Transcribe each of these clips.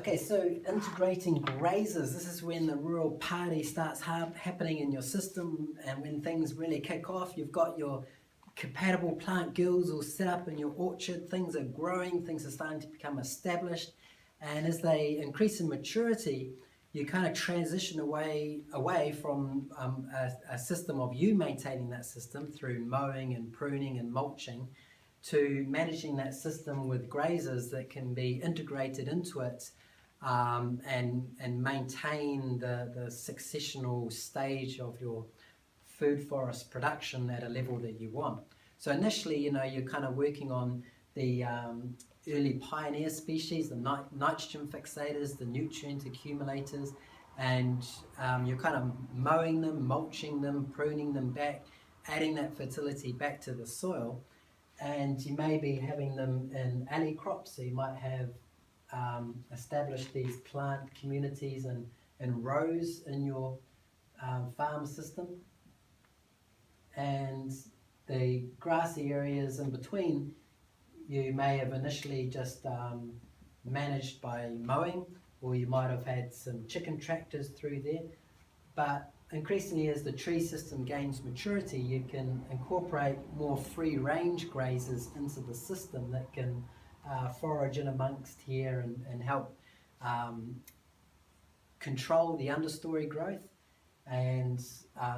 Okay, so integrating grazers, this is when the real party starts happening in your system, and when things really kick off. You've got your compatible plant guilds all set up in your orchard, things are growing, things are starting to become established, and as they increase in maturity, you kind of transition away from a system of you maintaining that system through mowing and pruning and mulching, to managing that system with grazers that can be integrated into it, and maintain the successional stage of your food forest production at a level that you want. So initially, you're kind of working on the early pioneer species, the nitrogen fixators, the nutrient accumulators, and you're kind of mowing them, mulching them, pruning them back, adding that fertility back to the soil. And you may be having them in alley crops, so you might have established these plant communities in rows in your farm system, and the grassy areas in between you may have initially just managed by mowing, or you might have had some chicken tractors through there. But increasingly, as the tree system gains maturity, you can incorporate more free-range grazers into the system that can forage in amongst here and help control the understory growth, and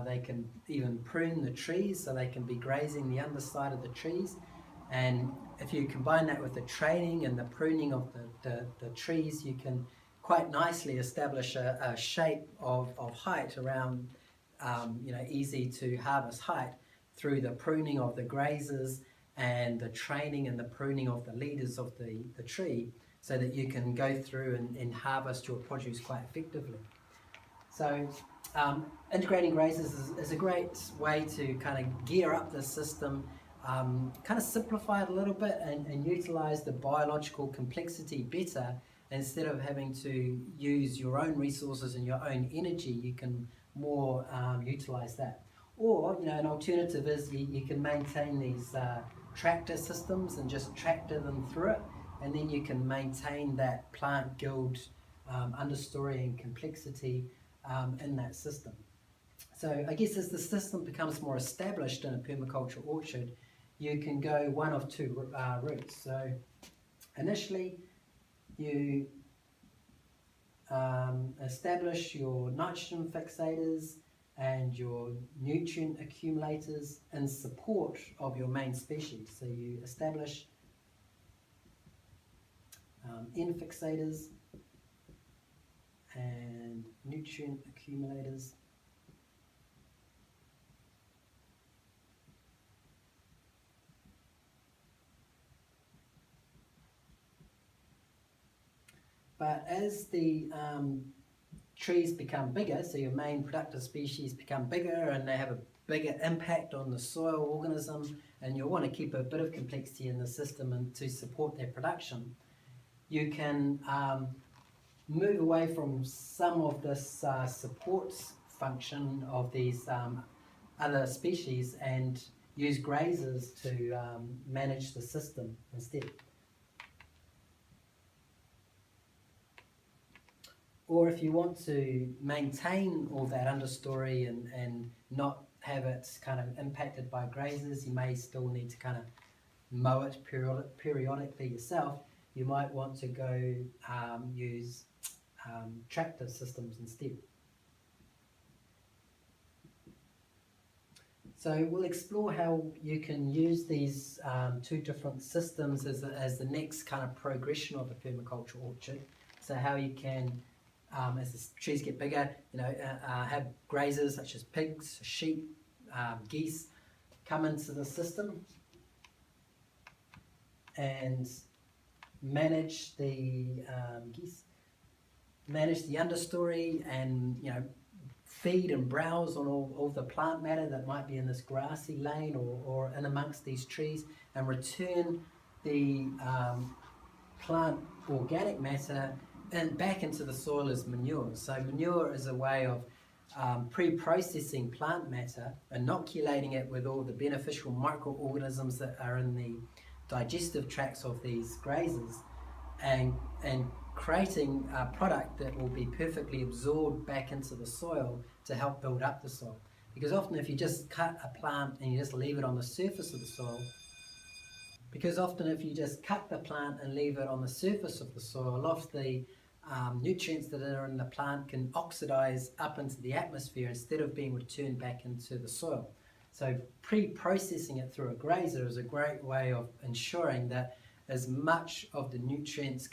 they can even prune the trees so they can be grazing the underside of the trees. And if you combine that with the training and the pruning of the trees, you can quite nicely establish a shape of height around easy to harvest height through the pruning of the grazers and the training and the pruning of the leaders of the tree, so that you can go through and harvest your produce quite effectively. So integrating grazers is a great way to kind of gear up the system, kind of simplify it a little bit, and utilize the biological complexity better. Instead of having to use your own resources and your own energy, you can more utilize that. Or, an alternative is you can maintain these tractor systems and just tractor them through it, and then you can maintain that plant guild understory and complexity in that system. So I guess as the system becomes more established in a permaculture orchard, you can go one of two routes. So initially, you establish your nitrogen fixators and your nutrient accumulators in support of your main species. So you establish N fixators and nutrient accumulators. But as the trees become bigger, so your main productive species become bigger and they have a bigger impact on the soil organism, and you'll want to keep a bit of complexity in the system and to support their production, you can move away from some of this support function of these other species and use grazers to manage the system instead. Or if you want to maintain all that understory and not have it kind of impacted by grazers, you may still need to kind of mow it periodically yourself. You might want to go use tractor systems instead. So we'll explore how you can use these two different systems as the next kind of progression of a permaculture orchard. So how you can, as the trees get bigger, have grazers such as pigs, sheep, geese come into the system and manage the understory, and feed and browse on all the plant matter that might be in this grassy lane or in amongst these trees, and return the plant organic matter back into the soil as manure. So manure is a way of pre-processing plant matter, inoculating it with all the beneficial microorganisms that are in the digestive tracts of these grazers, and creating a product that will be perfectly absorbed back into the soil to help build up the soil. Because often if you just cut a plant and you just leave it on the surface of the soil, a lot of the nutrients that are in the plant can oxidize up into the atmosphere instead of being returned back into the soil. So pre-processing it through a grazer is a great way of ensuring that as much of the nutrients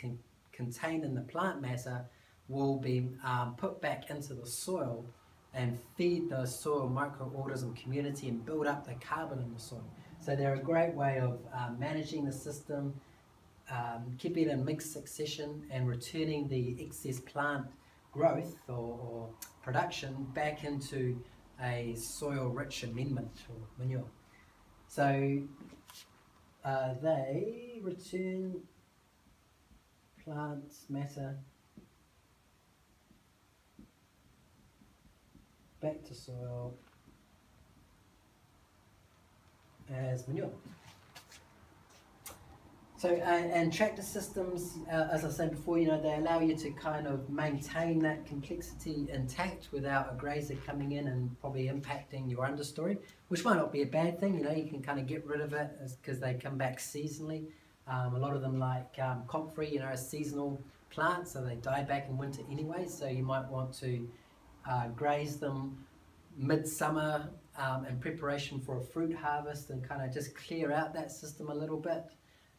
contained in the plant matter will be put back into the soil and feed the soil microorganism community and build up the carbon in the soil. So they're a great way of managing the system, keeping it in mixed succession and returning the excess plant growth or production back into a soil-rich amendment or manure. So they return plant matter back to soil as manure. So, and tractor systems, as I said before, they allow you to kind of maintain that complexity intact without a grazer coming in and probably impacting your understory, which might not be a bad thing. You can kind of get rid of it because they come back seasonally. A lot of them, like comfrey, are seasonal plants, so they die back in winter anyway. So you might want to graze them midsummer in preparation for a fruit harvest and kind of just clear out that system a little bit.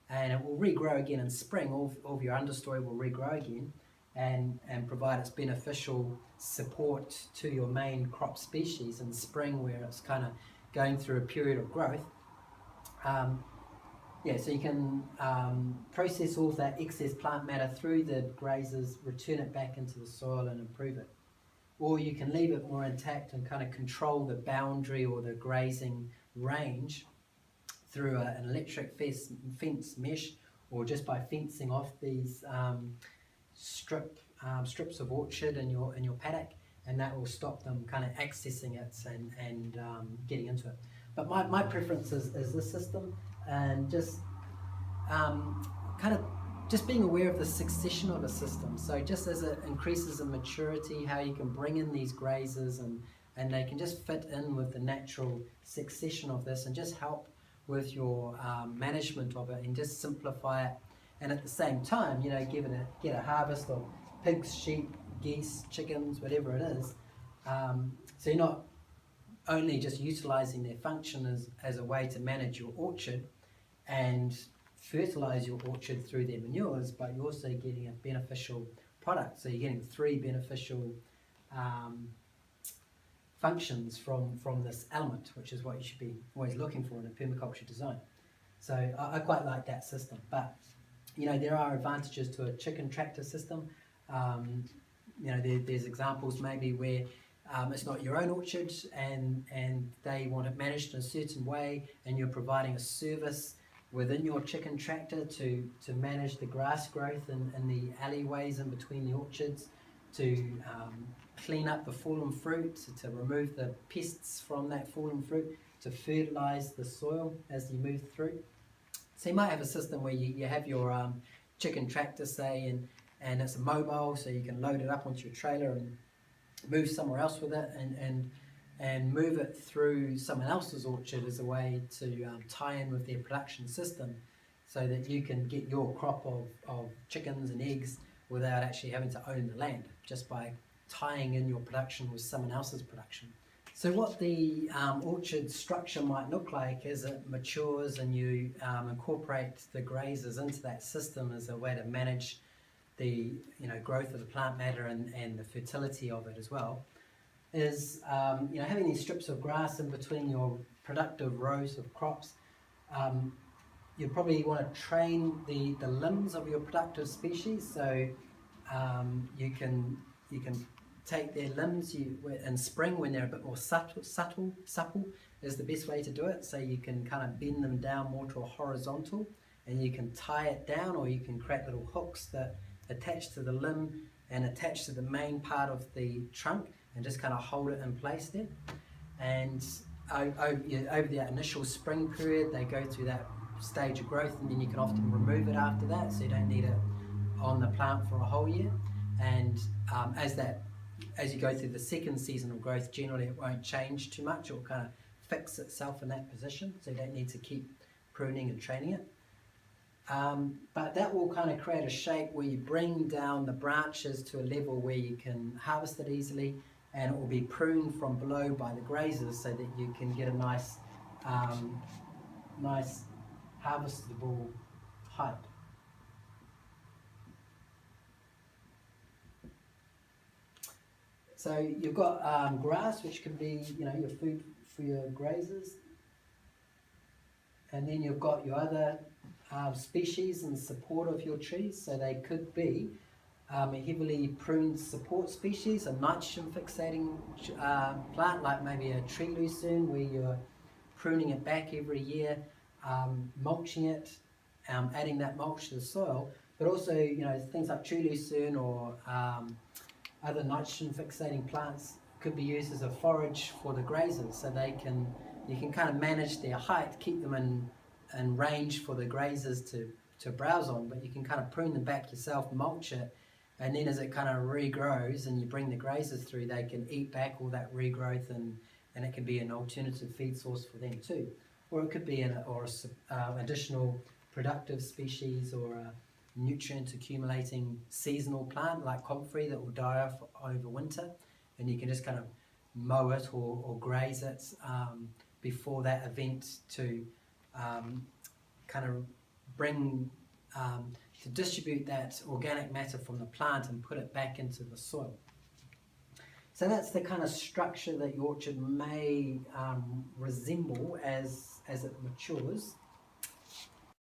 And it will regrow again in spring. All of your understory will regrow again and provide its beneficial support to your main crop species in spring, where it's kind of going through a period of growth. So you can process all of that excess plant matter through the grazers, return it back into the soil and improve it. Or you can leave it more intact and kind of control the boundary or the grazing range through an electric fence mesh, or just by fencing off these strips of orchard in your paddock, and that will stop them kind of accessing it and getting into it. But my preference is this system, and just kind of just being aware of the succession of a system. So just as it increases in maturity, how you can bring in these grazers and they can just fit in with the natural succession of this and just help with your management of it and just simplify it, and at the same time get a harvest of pigs, sheep, geese, chickens, whatever it is, so you're not only just utilizing their function as a way to manage your orchard and fertilize your orchard through their manures, but you're also getting a beneficial product. So you're getting three beneficial functions from this element, which is what you should be always looking for in a permaculture design. So I quite like that system, but there are advantages to a chicken tractor system. There's examples maybe where it's not your own orchard and they want it managed in a certain way, and you're providing a service within your chicken tractor to manage the grass growth in the alleyways in between the orchards, to clean up the fallen fruit, to remove the pests from that fallen fruit, to fertilize the soil as you move through. So you might have a system where you have your chicken tractor, say, and it's a mobile, so you can load it up onto your trailer and move somewhere else with it and move it through someone else's orchard as a way to tie in with their production system, so that you can get your crop of chickens and eggs without actually having to own the land, just by tying in your production with someone else's production. So what the orchard structure might look like as it matures and you incorporate the grazers into that system as a way to manage the growth of the plant matter and the fertility of it as well, is having these strips of grass in between your productive rows of crops. You probably want to train the limbs of your productive species, so you can take their limbs in spring when they're a bit more supple is the best way to do it. So you can kind of bend them down more to a horizontal, and you can tie it down, or you can create little hooks that attach to the limb and attach to the main part of the trunk and just kind of hold it in place there. And over the initial spring period, they go through that stage of growth, and then you can often remove it after that, so you don't need it on the plant for a whole year, and as you go through the second seasonal growth, generally it won't change too much. It will kind of fix itself in that position, so you don't need to keep pruning and training it. But that will kind of create a shape where you bring down the branches to a level where you can harvest it easily, and it will be pruned from below by the grazers so that you can get a nice harvestable height. So you've got grass, which can be, your food for your grazers, and then you've got your other species in support of your trees. So they could be a heavily pruned support species, a nitrogen fixating plant, like maybe a tree lucerne, where you're pruning it back every year, mulching it, adding that mulch to the soil. But also, things like tree lucerne or other nitrogen fixating plants could be used as a forage for the grazers, so you can kind of manage their height, keep them in range for the grazers to browse on, but you can kind of prune them back yourself, mulch it, and then as it kind of regrows and you bring the grazers through, they can eat back all that regrowth, and it can be an alternative feed source for them too. Or it could be an additional productive species, or a nutrient accumulating seasonal plant like comfrey that will die off over winter, and you can just kind of mow it or graze it before that event to kind of bring to distribute that organic matter from the plant and put it back into the soil. So that's the kind of structure that your orchard may resemble as it matures.